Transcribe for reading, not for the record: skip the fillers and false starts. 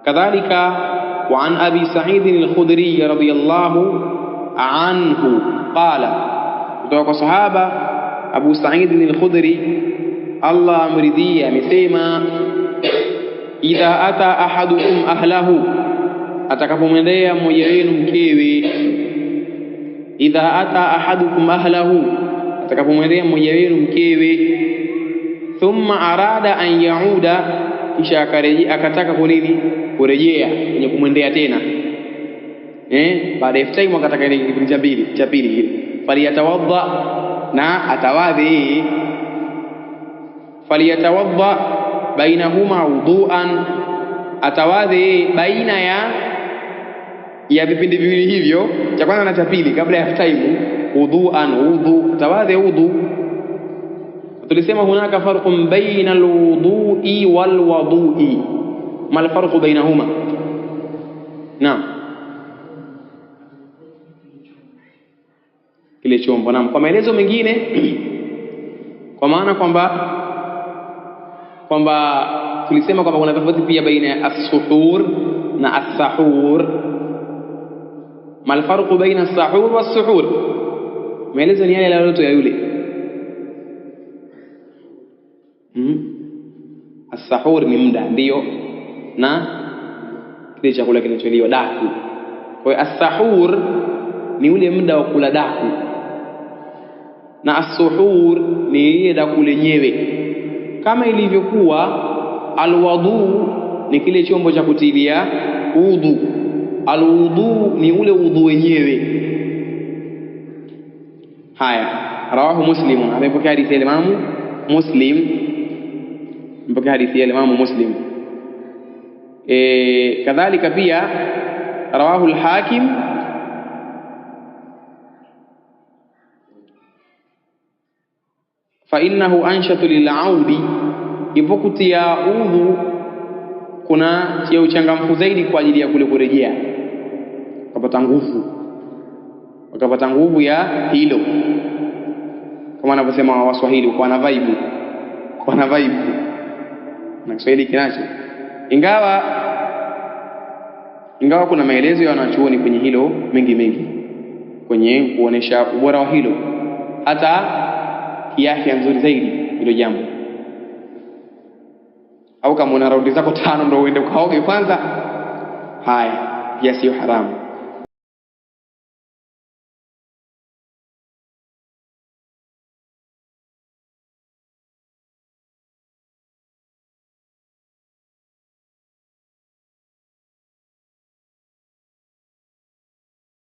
Kadhalika wa an Abi Sa'id al-Khudri radhiyallahu anhu qala, kutoka kwa sahaba Abu Sa'id al-Khudri Allah amridhia amesema, idha ata ahadukum ahlahu, atakapomwendea mmoja wenu mkewe. Idha ata ahadukum ahlahu, atakapomwendea mmoja wenu mkewe. Thumma arada an yauda, kisha akataka kunini, kurejea kwenye kumwendea tena, baada ya time akataka ile kipindi cha pili kile. Faliyatawadda, na atawadhi. Faliyatawadda bainahuma wudu'an, atawadhi baina ya vipindi viwili hivyo, cha kwanza na cha pili, kabla ya time. Wudu'an, wudu, tawadhi wudu. Tulisema hunaka farqun baina alwudu'i walwudu'i. Ma alfarqu bainahuma? Naam, kile chombo. Naam, kwa maelezo mengine kwa maana kwamba tulisema kwamba kuna tofauti pia baina ya as-suhur na as-sahur. Ma alfarqu baina as-sahur was-suhur? Maelezo ni yale yaloto ya yule. As-sahur ni muda, ndio, na kile chakula kinacholiwa, daku. Kwa hiyo as-sahur ni ule muda wa kula daku, na as-suhur ni ile daku lenyewe. Kama ilivyokuwa alwudu ni kile chombo cha kutilia udhu, alwudu ni ule udhu wenyewe. Haya, rawahu Muslim, amepokea hadithi ya Imam Muslim, mpaka hadithi ya Imam Muslim. Kadhalika pia rawahu al-Hakim fa innahu anshatu lil'audi, ipokutia udhu kuna tia uchangamfu zaidi kwa ajili ya kule kurejea, wakapata nguvu ya hilo, kama anavyosema Waswahili, kwa na vibe na Kiswahili kinacho, ingawa kuna maelezo ya wanachuoni kwenye hilo mengi kwenye kuonesha ubora wa hilo, hata kiafya nzuri zaidi hilo jambo. Au kama una raundi zako 5 ndio uende ukaoge kwanza, haya pia sio haramu.